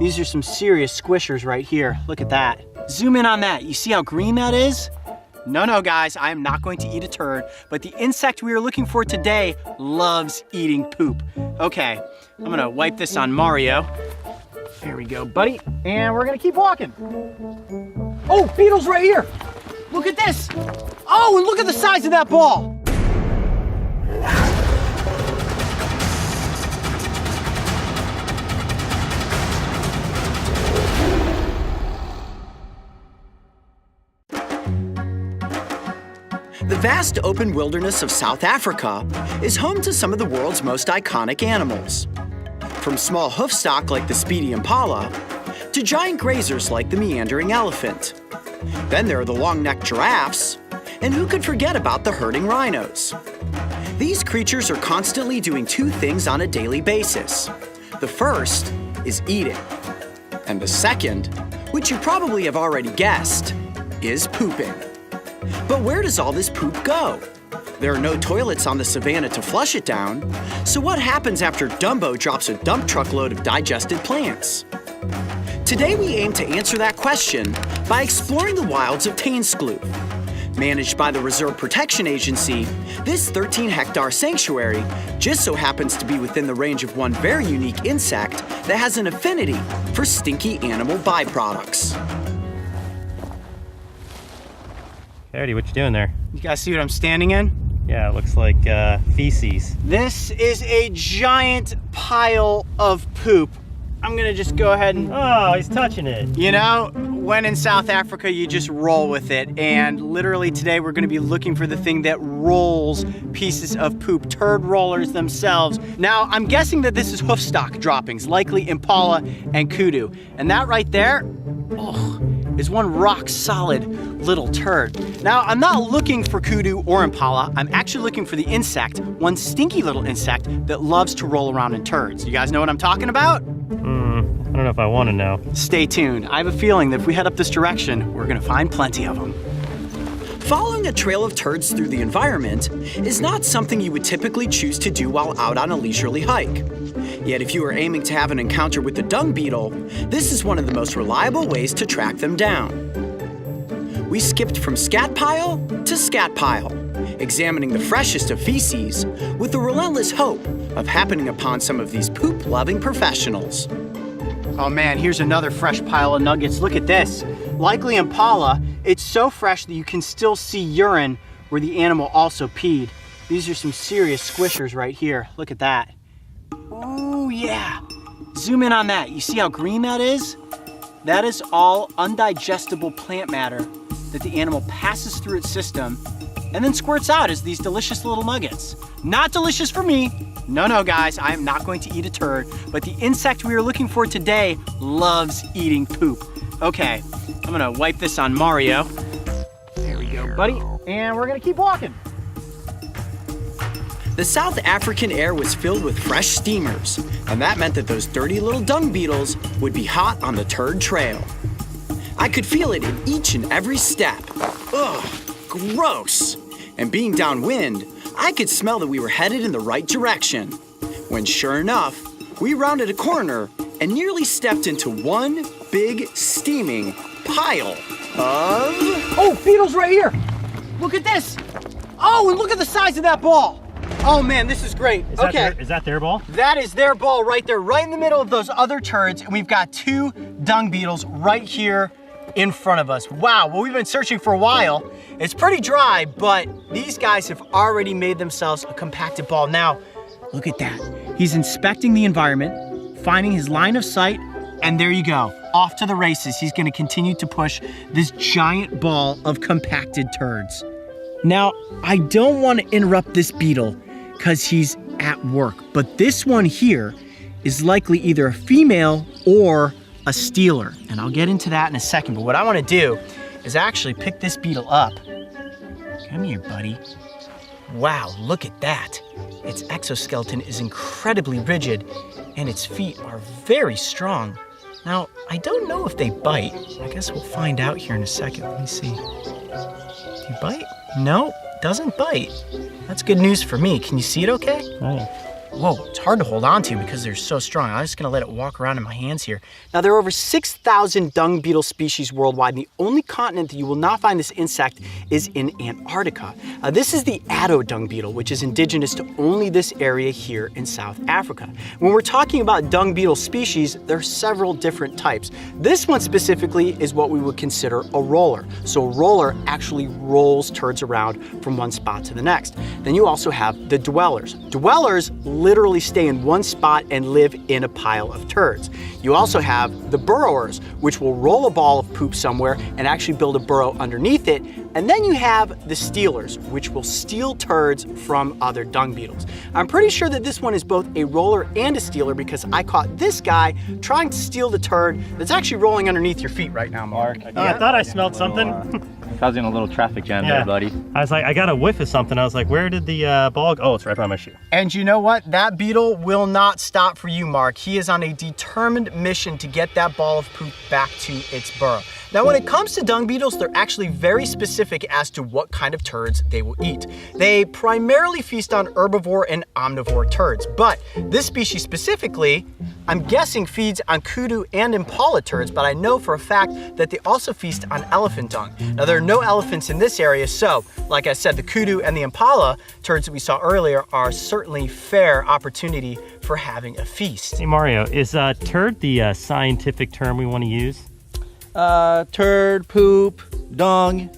These are some serious squishers right here. Look at that. Zoom in on that. You see how green that is? No, guys, I am not going to eat a turd, but the insect we are looking for today loves eating poop. Okay, I'm gonna wipe this on Mario. There we go, buddy. And we're gonna keep walking. Oh, beetles right here. Look at this. Oh, and look at the size of that ball. The vast open wilderness of South Africa is home to some of the world's most iconic animals. From small hoofstock like the speedy impala, to giant grazers like the meandering elephant. Then there are the long-necked giraffes, and who could forget about the herding rhinos? These creatures are constantly doing two things on a daily basis. The first is eating, and the second, which you probably have already guessed, is pooping. But where does all this poop go? There are no toilets on the savannah to flush it down, so what happens after Dumbo drops a dump truck load of digested plants? Today we aim to answer that question by exploring the wilds of Taenskloof. Managed by the Reserve Protection Agency, this 13-hectare sanctuary just so happens to be within the range of one very unique insect that has an affinity for stinky animal byproducts. Hardy, what you doing there? You guys see what I'm standing in? Yeah, it looks like feces. This is a giant pile of poop. I'm gonna just go ahead and... Oh, he's touching it. You know, when in South Africa, you just roll with it. And literally today, we're gonna be looking for the thing that rolls pieces of poop, turd rollers themselves. Now, I'm guessing that this is hoofstock droppings, likely impala and kudu. And that right there, is one rock solid little turd. Now, I'm not looking for kudu or impala. I'm actually looking for the insect, one stinky little insect that loves to roll around in turds. You guys know what I'm talking about? I don't know if I want to know. Stay tuned. I have a feeling that if we head up this direction, we're gonna find plenty of them. Following a trail of turds through the environment is not something you would typically choose to do while out on a leisurely hike. Yet if you are aiming to have an encounter with the dung beetle, this is one of the most reliable ways to track them down. We skipped from scat pile to scat pile, examining the freshest of feces with the relentless hope of happening upon some of these poop-loving professionals. Oh man, here's another fresh pile of nuggets. Look at this. Likely impala, it's so fresh that you can still see urine where the animal also peed. These are some serious squishers right here. Look at that. Oh yeah. Zoom in on that. You see how green that is? That is all undigestible plant matter that the animal passes through its system and then squirts out as these delicious little nuggets. Not delicious for me. No, guys, I am not going to eat a turd, but the insect we are looking for today loves eating poop. Okay, I'm gonna wipe this on Mario. There we go, buddy. And we're gonna keep walking. The South African air was filled with fresh steamers, and that meant that those dirty little dung beetles would be hot on the turd trail. I could feel it in each and every step. Ugh, gross. And being downwind, I could smell that we were headed in the right direction. When sure enough, we rounded a corner and nearly stepped into one big steaming pile of... Oh, beetles right here. Look at this. Oh, and look at the size of that ball. Oh man, this is great. Is that their ball? That is their ball right there, right in the middle of those other turds. And we've got two dung beetles right here in front of us. Wow, well, we've been searching for a while. It's pretty dry, but these guys have already made themselves a compacted ball. Now, look at that. He's inspecting the environment, finding his line of sight, and there you go. Off to the races. He's gonna continue to push this giant ball of compacted turds. Now, I don't want to interrupt this beetle because he's at work, but this one here is likely either a female or a stealer, and I'll get into that in a second. But what I want to do is actually pick this beetle up. Come here, buddy. Wow, look at that. Its exoskeleton is incredibly rigid, and its feet are very strong. Now, I don't know if they bite. I guess we'll find out here in a second. Let me see. Do you bite? No, doesn't bite. That's good news for me. Can you see it okay? Oh. Whoa, it's hard to hold on to because they're so strong. I'm just gonna let it walk around in my hands here. Now, there are over 6,000 dung beetle species worldwide, and the only continent that you will not find this insect is in Antarctica. This is the Addo dung beetle, which is indigenous to only this area here in South Africa. When we're talking about dung beetle species, there are several different types. This one specifically is what we would consider a roller. So a roller actually rolls turds around from one spot to the next. Then you also have the dwellers. Dwellers literally stay in one spot and live in a pile of turds. You also have the burrowers, which will roll a ball of poop somewhere and actually build a burrow underneath it. And then you have the stealers, which will steal turds from other dung beetles. I'm pretty sure that this one is both a roller and a stealer because I caught this guy trying to steal the turd that's actually rolling underneath your feet right now, Mark. I thought I smelled something. Causing a little traffic jam there, buddy. I was like, I got a whiff of something. I was like, where did the ball go? Oh, it's right by my shoe. And you know what? That beetle will not stop for you, Mark. He is on a determined mission to get that ball of poop back to its burrow. Now, when it comes to dung beetles, they're actually very specific as to what kind of turds they will eat. They primarily feast on herbivore and omnivore turds, but this species specifically, I'm guessing feeds on kudu and impala turds, but I know for a fact that they also feast on elephant dung. Now, there are no elephants in this area, so like I said, the kudu and the impala turds that we saw earlier are certainly fair opportunity for having a feast. Hey Mario, is turd the scientific term we want to use? Turd, poop, dung,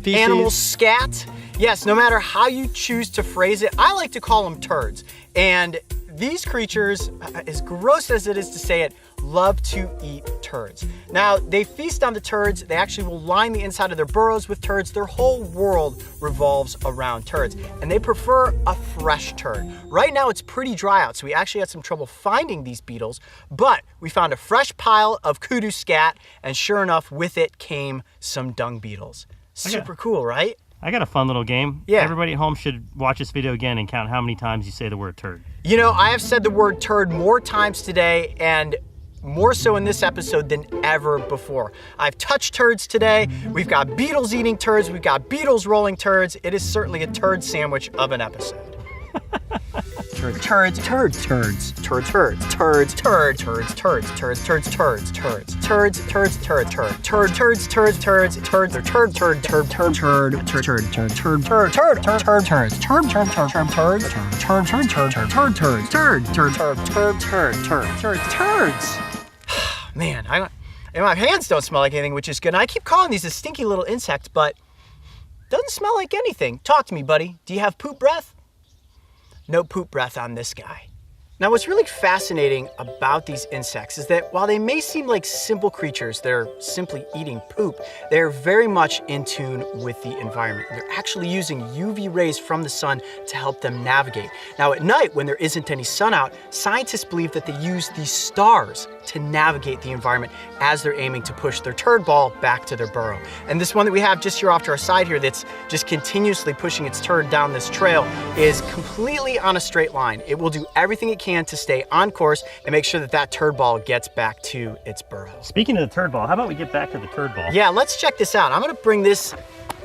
feces. Animal scat. Yes, no matter how you choose to phrase it, I like to call them turds. And these creatures, as gross as it is to say it, love to eat turds. Now, they feast on the turds. They actually will line the inside of their burrows with turds. Their whole world revolves around turds, and they prefer a fresh turd. Right now, it's pretty dry out, so we actually had some trouble finding these beetles, but we found a fresh pile of kudu scat, and sure enough, with it came some dung beetles. Super cool, right? I got a fun little game. Yeah. Everybody at home should watch this video again and count how many times you say the word turd. You know, I have said the word turd more times today, and more so in this episode than ever before. I've touched turds today. We've got beetles eating turds. We've got beetles rolling turds. It is certainly a turd sandwich of an episode. Turds, turds, turds, turds, turds, turds, turds, turds, turds, turds, turds, turds, turds, turds, turds, turds, turds, turd, turds, turds, turds, turds, or turd, turd, turd, turd, turd, turd, turd, turd, turd, turd, turd, turd, turd, turds, turd, turd, turd, turd, turds, turd, turd, turd, turd, turd, turds, turd, turd, turd, turd, turd, turd, turds. Man, and my hands don't smell like anything, which is good. And I keep calling these a stinky little insect, but doesn't smell like anything. Talk to me, buddy. Do you have poop breath? No poop breath on this guy. Now, what's really fascinating about these insects is that while they may seem like simple creatures, they're simply eating poop, they're very much in tune with the environment. They're actually using UV rays from the sun to help them navigate. Now, at night, when there isn't any sun out, scientists believe that they use these stars to navigate the environment as they're aiming to push their turd ball back to their burrow. And this one that we have just here off to our side here that's just continuously pushing its turd down this trail is completely on a straight line. It will do everything it can to stay on course and make sure that that turd ball gets back to its burrow. Speaking of the turd ball, how about we get back to the turd ball? Yeah, let's check this out. I'm gonna bring this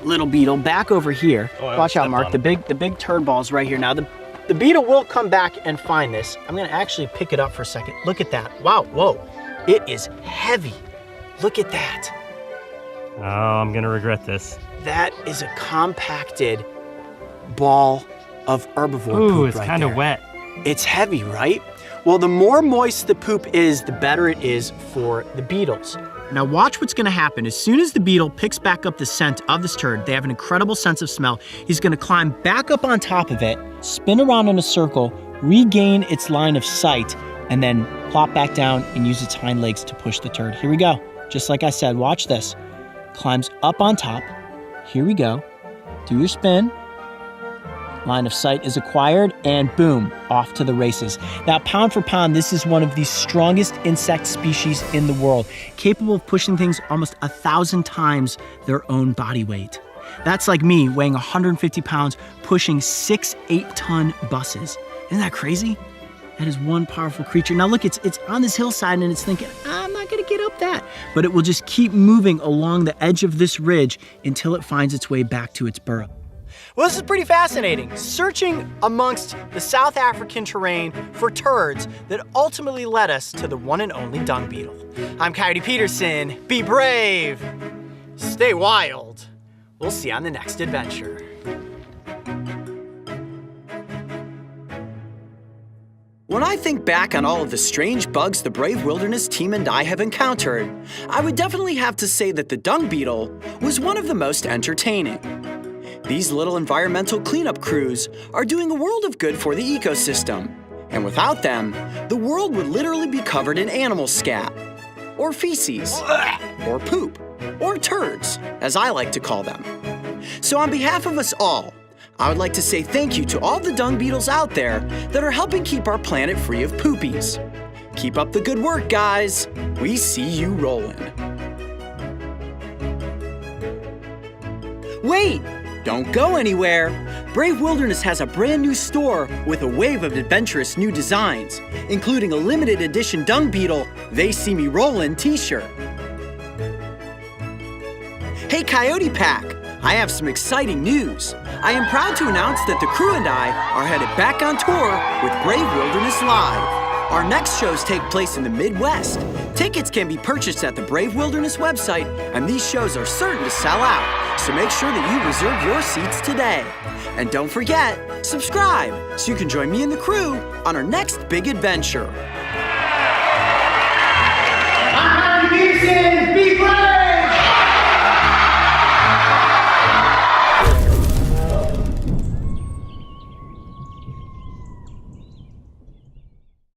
little beetle back over here. Oh, watch out, Mark. The big turd ball is right here. Now the beetle will come back and find this. I'm gonna actually pick it up for a second. Look at that. Wow, whoa. It is heavy. Look at that. Oh, I'm gonna regret this. That is a compacted ball of herbivore Ooh, poop it's right kind of there. wet. It's heavy, right? Well, the more moist the poop is, the better it is for the beetles. Now watch what's gonna happen. As soon as the beetle picks back up the scent of this turd, they have an incredible sense of smell. He's gonna climb back up on top of it, spin around in a circle, regain its line of sight, and then plop back down and use its hind legs to push the turd. Here we go. Just like I said, watch this. Climbs up on top. Here we go. Do your spin. Line of sight is acquired, and boom, off to the races. Now, pound for pound, this is one of the strongest insect species in the world, capable of pushing things almost 1,000 times their own body weight. That's like me weighing 150 pounds, pushing 6 8-ton buses. Isn't that crazy? That is one powerful creature. Now look, it's on this hillside and it's thinking, I'm not gonna get up that. But it will just keep moving along the edge of this ridge until it finds its way back to its burrow. Well, this is pretty fascinating. Searching amongst the South African terrain for turds that ultimately led us to the one and only dung beetle. I'm Coyote Peterson. Be brave. Stay wild. We'll see you on the next adventure. When I think back on all of the strange bugs the Brave Wilderness team and I have encountered, I would definitely have to say that the dung beetle was one of the most entertaining. These little environmental cleanup crews are doing a world of good for the ecosystem, and without them, the world would literally be covered in animal scat, or feces, or poop, or turds, as I like to call them. So on behalf of us all, I would like to say thank you to all the dung beetles out there that are helping keep our planet free of poopies. Keep up the good work, guys. We see you rolling. Wait! Don't go anywhere. Brave Wilderness has a brand new store with a wave of adventurous new designs, including a limited edition dung beetle They See Me Rollin' t-shirt. Hey Coyote Pack, I have some exciting news. I am proud to announce that the crew and I are headed back on tour with Brave Wilderness Live. Our next shows take place in the Midwest. Tickets can be purchased at the Brave Wilderness website, and these shows are certain to sell out, so make sure that you reserve your seats today. And don't forget, subscribe so you can join me and the crew on our next big adventure. I'm Peterson!